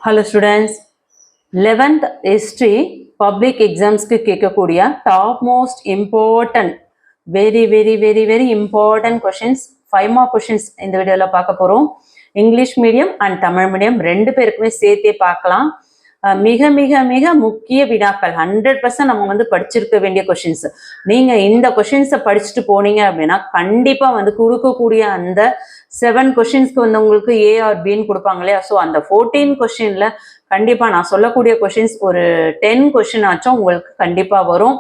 Hello students, 11th history public exams க்கு கேட்கக்கூடிய top most important very important questions 5 more questions இந்த வீடியோல பார்க்க போறோம். English medium and Tamil medium ரெண்டு பேருக்குமே சேர்த்தே பார்க்கலாம். மிக மிக மிக முக்கிய வினாக்கள் 100% நம்ம படிச்சிருக்க வேண்டிய கொஷின்ஸ். நீங்க இந்த கொஷின்ஸை படிச்சுட்டு போனீங்க அப்படின்னா கண்டிப்பா கொடுக்கக்கூடிய அந்த 7 கொஷின்ஸ்க்கு உங்களுக்கு ஏ ஆர் பின்னு கொடுப்பாங்க இல்லையா. ஸோ அந்த 14 கொஷின்ல கண்டிப்பா நான் சொல்லக்கூடிய கொஷின்ஸ் ஒரு 10 கொஷின் ஆச்சும் உங்களுக்கு கண்டிப்பா வரும்.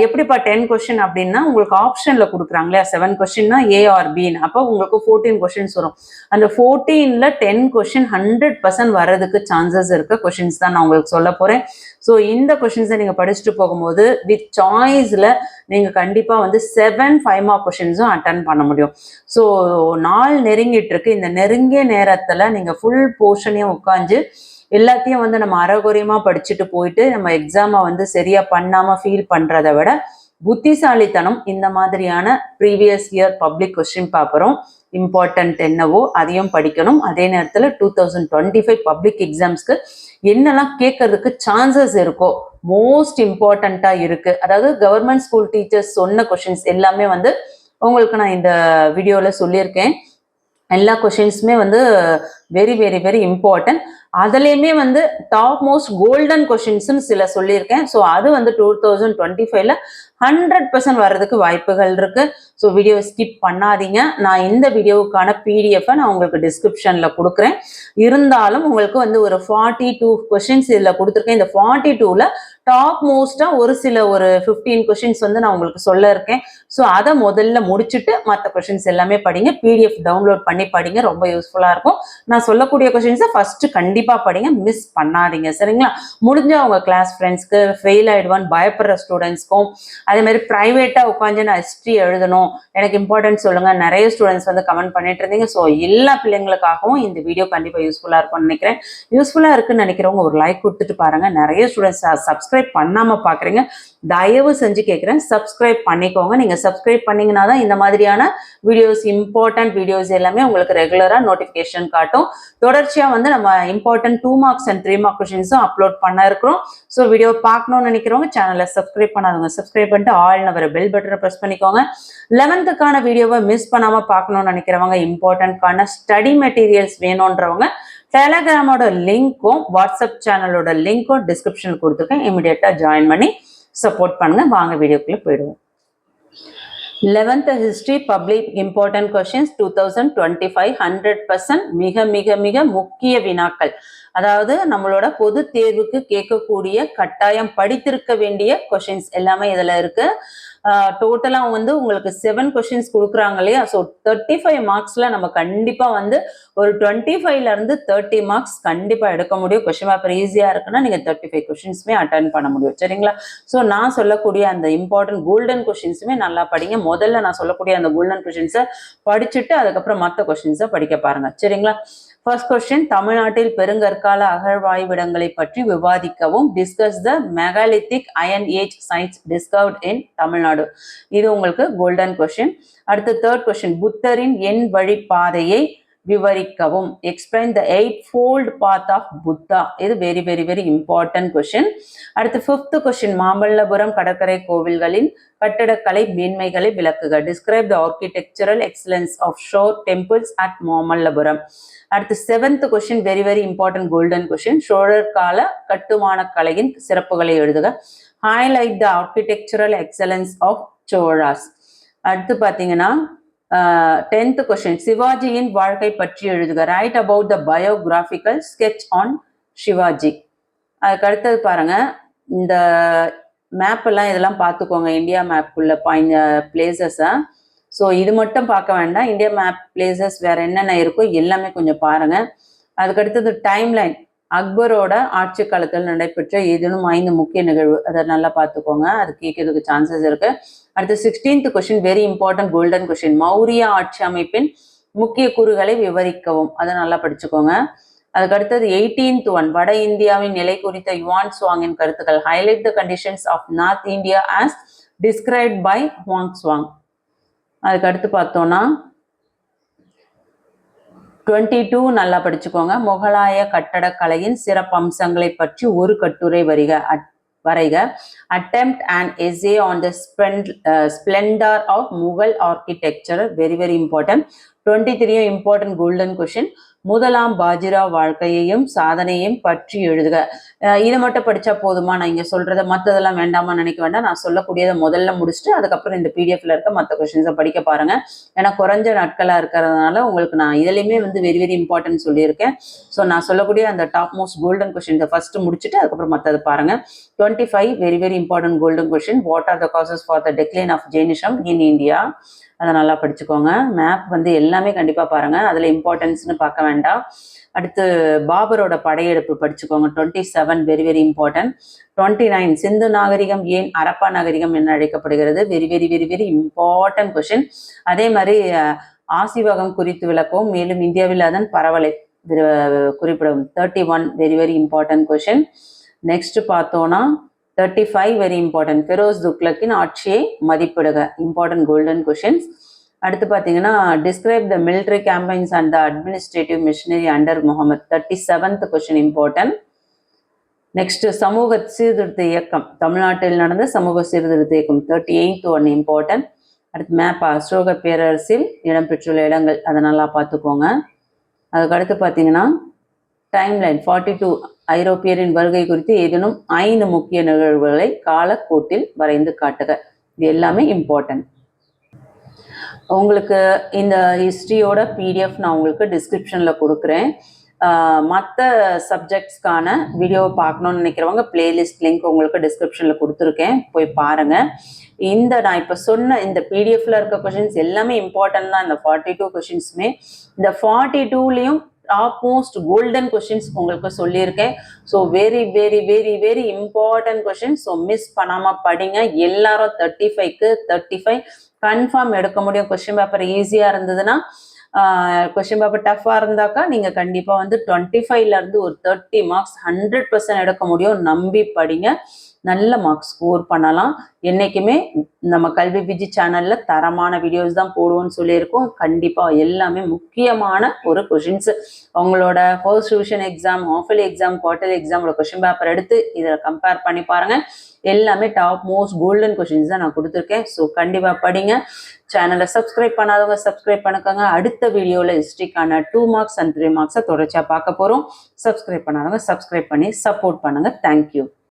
எப்படிப்பா 10 கொஸ்டின் அப்படின்னா உங்களுக்கு ஆப்ஷன்ல கொடுக்குறாங்க இல்லையா. 7 கொஸ்டின்னா ஏ ஆர் பின்னு, அப்போ உங்களுக்கு 14 கொஸ்டின்ஸ் வரும். அந்த 14ல 10 கொஸ்டின் 100% வர்றதுக்கு சான்சஸ் இருக்க கொஸ்டின்ஸ் தான் நான் உங்களுக்கு சொல்ல போறேன். ஸோ இந்த கொஸ்டின்ஸை நீங்க படிச்சுட்டு போகும்போது வித் சாய்ஸ்ல நீங்க கண்டிப்பா 7 5 மார்க் கொஸ்டின்ஸும் அட்டன் பண்ண முடியும். ஸோ நாள் நெருங்கிட்டு இருக்கு. இந்த நெருங்கிய நேரத்துல நீங்க ஃபுல் போர்ஷனையும் உட்காந்து எல்லாத்தையும் நம்ம அறகுறையமா படிச்சுட்டு போயிட்டு நம்ம எக்ஸாமை சரியா பண்ணாம ஃபீல் பண்றதை விட புத்திசாலித்தனம் இந்த மாதிரியான ப்ரீவியஸ் இயர் பப்ளிக் கொஸ்டின் பேப்பரும் இம்பார்ட்டன்ட் என்னவோ அதையும் படிக்கணும். அதே நேரத்தில் 2025 பப்ளிக் எக்ஸாம்ஸ்க்கு என்னெல்லாம் கேட்கறதுக்கு சான்சஸ் இருக்கோ மோஸ்ட் இம்பார்ட்டண்டா இருக்கு. அதாவது கவர்மெண்ட் ஸ்கூல் டீச்சர்ஸ் சொன்ன கொஸ்டின்ஸ் எல்லாமே உங்களுக்கு நான் இந்த வீடியோல சொல்லியிருக்கேன். எல்லா கொஷின்ஸுமே வெரி இம்பார்ட்டன்ட். அதுலேயுமே டாப் மோஸ்ட் கோல்டன் கொஷின்ஸ்னு சில சொல்லியிருக்கேன். ஸோ அது 2025ல 100% வர்றதுக்கு வாய்ப்புகள் இருக்கு. ஸோ வீடியோ ஸ்கிப் பண்ணாதீங்க. நான் இந்த வீடியோவுக்கான பிடிஎஃப் நான் உங்களுக்கு டிஸ்கிரிப்ஷன்ல கொடுக்குறேன். இருந்தாலும் உங்களுக்கு ஒரு 42 கொஷின்ஸ் இதில் கொடுத்துருக்கேன். இந்த 42ல டாப் மோஸ்டா ஒரு 15 கொஷின்ஸ் நான் உங்களுக்கு சொல்ல இருக்கேன். ஸோ அதை முதல்ல முடிச்சுட்டு மற்ற கொஷின்ஸ் எல்லாமே படிங்க. பிடிஎஃப் டவுன்லோட் பண்ணி படிங்க, ரொம்ப யூஸ்ஃபுல்லா இருக்கும். நான் சொல்லக்கூடிய கொஷின்ஸை ஃபர்ஸ்ட் கண்டிப்பா படிங்க, மிஸ் பண்ணாதீங்க, சரிங்களா? முடிஞ்ச உங்க கிளாஸ் ஃப்ரெண்ட்ஸ்க்கு, ஃபெயில் ஆயிடுவான்னு பயப்படுற ஸ்டூடெண்ட்ஸ்க்கும், அதே மாதிரி பிரைவேட்டா உட்காந்து நான் ஹிஸ்ட்ரி எழுதணும் எனக்கு இம்பார்ட்டன்ஸ் சொல்லுங்க நிறைய ஸ்டூடெண்ட்ஸ் கமெண்ட் பண்ணிட்டு இருந்தீங்க. ஸோ எல்லா பிள்ளைங்களுக்காகவும் இந்த வீடியோ கண்டிப்பா யூஸ்ஃபுல்லா இருக்கும்னு நினைக்கிறேன். யூஸ்ஃபுல்லா இருக்குன்னு நினைக்கிறவங்க ஒரு லைக் கொடுத்துட்டு பாருங்க. நிறைய ஸ்டூடெண்ட்ஸ் சப்ஸ்கிரைப் பண்ணாம பாக்குறீங்க, தயவு செஞ்சு கேட்குறேன் சப்ஸ்கிரைப் பண்ணிக்கோங்க. நீங்க சப்ஸ்கிரைப் பண்ணீங்கன்னா தான் இந்த மாதிரியான வீடியோஸ், இம்பார்ட்டன்ட் வீடியோஸ் எல்லாமே உங்களுக்கு ரெகுலரா நோட்டிபிகேஷன் காட்டும். தொடர்ச்சியா நம்ம இம்பார்ட்டன்ட் 2 மார்க்ஸ் அண்ட் 3 மார்க் கொஸ்டின்ஸும் அப்லோட் பண்ண இருக்கிறோம். ஸோ வீடியோ பார்க்கணும்னு நினைக்கிறவங்க சேனலை சப்ஸ்கிரைப் பண்ணாதவங்க சப்ஸ்கிரைப் பண்ணிட்டு ஆல் நவர பெல் பட்டனை ப்ரெஸ் பண்ணிக்கோங்க. 11th வீடியோவை மிஸ் பண்ணாம பார்க்கணும்னு நினைக்கிறவங்க, இம்பார்ட்டன்ட்கான ஸ்டடி மெட்டீரியல்ஸ் வேணும்ன்றவங்க டெலகிராமோட லிங்க்கும் வாட்ஸ்அப் சேனலோட லிங்க்கும் டிஸ்கிரிப்ஷனில் கொடுத்துருக்கேன். இமிடியேட்டா ஜாயின் பண்ணி சப்போர்ட் பண்ணுங்க. வாங்க வீடியோக்குள்ள போயிடுவோம். 11th history public important questions 2025 100% மிக மிக மிக முக்கிய வினாக்கள். அதாவது நம்மளோட பொது தேர்வுக்கு கேட்கக்கூடிய கட்டாயம் படித்திருக்க வேண்டிய கொஸ்டின்ஸ் எல்லாமே இதுல இருக்கு. டோட்டலா உங்களுக்கு 7 கொஸ்டின்ஸ் கொடுக்குறாங்க இல்லையா. ஸோ 35 மார்க்ஸ்ல நம்ம கண்டிப்பா ஒரு 25ல இருந்து 30 மார்க்ஸ் கண்டிப்பா எடுக்க முடியும். கொஸ்டின் பேப்பர் ஈஸியா இருக்குன்னா நீங்க 35 கொஸ்டின்ஸுமே அட்டன் பண்ண முடியும், சரிங்களா? ஸோ நான் சொல்லக்கூடிய அந்த இம்பார்ட்டன்ட் கோல்டன் கொஸ்டின்ஸுமே நல்லா படிங்க. முதல்ல நான் சொல்லக்கூடிய அந்த கோல்டன் கொஸ்டின்ஸை படிச்சுட்டு அதுக்கப்புறம் மற்ற கொஸ்டின்ஸை படிக்க பாருங்க, சரிங்களா? ஃபர்ஸ்ட் கொஸ்டின், தமிழ்நாட்டில் பெருங்கற்கால அகழ்வாய்விடங்களை பற்றி விவாதிக்கவும். Discuss the megalithic iron age sites discovered in Tamil Nadu. இது உங்களுக்கு கோல்டன் கொஸ்டின். அடுத்து தேர்ட் கொஸ்டின், புத்தரின் எண் வழி பாதையை விவரிக்கவும். Explain the 8-fold path of Buddha. இது வெரி இம்பார்ட்டன்ட் கொஸ்டின். அடுத்து 5th கொஸ்டின், மாமல்லபுரம் கடற்கரை கோவில்களின் கட்டடக்கலை மேன்மைகளை விளக்குக. Describe the architectural excellence of shore temples at Mamallapuram. அடுத்து 7th question, very important golden question. சோழர் கால கட்டுமான கலையின் சிறப்புகளை எழுதுக. Highlight the architectural excellence of Cholas. அடுத்து பாத்தீங்கன்னா 10th கொஸ்டின், சிவாஜியின் வாழ்க்கை பற்றி எழுதுக. Write about the biographical sketch on Shivaji. அதுக்கு அடுத்தது பாருங்க, இந்த மேப் எல்லாம் இதெல்லாம் பார்த்துக்கோங்க. இந்தியா மேப்புள்ள பிளேசஸை. ஸோ இது மட்டும் பார்க்க வேண்டாம், இந்தியா மேப் பிளேசஸ் வேற என்னென்ன இருக்கோ எல்லாமே கொஞ்சம் பாருங்க. அதுக்கடுத்தது டைம்லைன், அக்பரோட ஆட்சி காலத்தில் நடைபெற்ற ஏதேனும் 5 முக்கிய நிகழ்வு, அதை நல்லா பார்த்துக்கோங்க. அது கேட்கறதுக்கு சான்சஸ் இருக்கு. அடுத்து 16th question, very important golden question. Maurya ஆட்சி அமைப்பின் முக்கிய கூறுகளை விவரிக்கவும். அதை நல்லா படிச்சுக்கோங்க. அதுக்கு அடுத்தது 18th ஒன், வட இந்தியாவின் நிலை குறித்த யுவான் சுவாங்கின் கருத்துக்கள். Highlight the conditions of north India as described by Hiuen Tsang அடுத்து பார்த்தோம்னா 22 நல்லா படிச்சுக்கோங்க. முகலாய கட்டடக்கலையின் சிறப்பம்சங்களை பற்றி ஒரு கட்டுரை வரைக. Attempt an essay on the splendor of Mughal architecture. Very very important. 23 important golden question. முதலாம் பாஜிராவ் வாழ்க்கையையும் சாதனையையும் பற்றி எழுதுக. இதை மட்டும் படிச்சா போதுமா? நான் இங்க சொல்றத மற்றதெல்லாம் வேண்டாமா நினைக்க வேண்டாம். நான் சொல்லக்கூடியதை முதல்ல முடிச்சுட்டு அதுக்கப்புறம் இந்த பிடிஎஃப்ல இருக்க மற்ற கொஸ்டின்ஸை படிக்க பாருங்க. ஏன்னா குறைஞ்ச நாட்களா இருக்கிறதுனால உங்களுக்கு நான் இதுலையுமே வெரி வெரி இம்பார்ட்டன்ட் சொல்லியிருக்கேன். ஸோ நான் சொல்லக்கூடிய அந்த டாப் மோஸ்ட் கோல்டன் கொஸ்டின்ஸை ஃபர்ஸ்ட் முடிச்சுட்டு அதுக்கப்புறம் மற்றது பாருங்க. 25 very very important golden question. What are the causes for the decline of Jainism in India? அதை நல்லா படிச்சுக்கோங்க. மேப் எல்லாமே கண்டிப்பாக பாருங்க. அதில் இம்பார்ட்டன்ஸ்னு பார்க்க வேண்டாம். அடுத்து பாபரோட படையெடுப்பு படிச்சுக்கோங்க. 27 வெரி வெரி இம்பார்ட்டன்ட். 29 சிந்து நாகரிகம் ஏன் அரப்பா நாகரிகம் என அழைக்கப்படுகிறது? Very very very very important question. அதே மாதிரி ஆசிவகம் குறித்து விளக்கவும், மேலும் இந்தியாவில் அதன் பரவலை குறிப்பிடும். 31 very very important question. Next பார்த்தோன்னா 35 வெரி இம்பார்ட்டன்ட். ஃபெரோஸ் துக்ளக்கின் ஆட்சியை மதிப்பிடுக. Important golden questions. அடுத்து பார்த்தீங்கன்னா describe the military campaigns and the administrative machinery under Muhammad. 37th question important. Next சமூக சீர்திருத்த இயக்கம், தமிழ்நாட்டில் நடந்த சமூக சீர்திருத்த இயக்கம். 38th one important. அடுத்து மேப் அசோக பேரரசில் இடம்பெற்றுள்ள இடங்கள், அதை நல்லா பார்த்துக்கோங்க. அதுக்கடுத்து பார்த்தீங்கன்னா டைம்லைன் 42 ஐரோப்பியரின் வருகை குறித்து ஏதேனும் 5 முக்கிய நிகழ்வுகளை காலக்கோட்டில் வரைந்து காட்டுக. இது எல்லாமே இம்பார்ட்டன்ட். உங்களுக்கு இந்த ஹிஸ்ட்ரியோட பிடிஎஃப் நான் உங்களுக்கு டிஸ்கிரிப்ஷனில் கொடுக்குறேன். மற்ற சப்ஜெக்ட்ஸ்க்கான வீடியோவை பார்க்கணுன்னு நினைக்கிறவங்க பிளேலிஸ்ட் லிங்க் உங்களுக்கு டிஸ்கிரிப்ஷனில் கொடுத்துருக்கேன், போய் பாருங்கள். நான் இப்போ சொன்ன இந்த பிடிஎஃப்ல இருக்க கொஷின்ஸ் எல்லாமே இம்பார்ட்டன்ட் தான். இந்த 42 கொஷின்ஸுமே இந்த 42லையும் டாப் மோஸ்ட் கோல்டன் கொஸ்டின்ஸ் உங்களுக்கு சொல்லியிருக்கேன். So very very very very important question. So miss பண்ணாமல் படிங்க. எல்லாரும் 35க்கு 35 கன்ஃபார்ம் எடுக்க முடியும். கொஸ்டின் பேப்பர் ஈஸியாக இருந்ததுன்னா, கொஸ்டின் பேப்பர் டஃப்பாக இருந்தாக்கா நீங்கள் கண்டிப்பாக 25லேருந்து ஒரு 30 மார்க்ஸ் 100% எடுக்க முடியும். நம்பி படிங்க, நல்ல மார்க்ஸ் ஸ்கோர் பண்ணலாம். என்றைக்குமே நம்ம கல்வி விஜி சேனலில் தரமான வீடியோஸ் தான் போடுவோம்னு சொல்லியிருக்கோம். கண்டிப்பாக எல்லாமே முக்கியமான ஒரு கொஷின்ஸ். உங்களோட first division exam, ஹாஃபலி exam, quarterly எக்ஸாமோட question paper எடுத்து இதில் கம்பேர் பண்ணி பாருங்கள். எல்லாமே டாப் மோஸ்ட் கோல்டன் கொஷின்ஸ் தான் நான் கொடுத்துருக்கேன். ஸோ கண்டிப்பாக படிங்க. சேனலை சப்ஸ்கிரைப் பண்ணாதவங்க சப்ஸ்கிரைப் பண்ணிக்கோங்க. அடுத்த வீடியோவில் ஹிஸ்ட்ரிக்கான 2 மார்க்ஸ் அண்ட் 3 மார்க்ஸை தொடர்ச்சியாக பார்க்க போகிறோம். சப்ஸ்கிரைப் பண்ணாதவங்க சப்ஸ்கிரைப் பண்ணி சப்போர்ட் பண்ணுங்கள். தேங்க்யூ.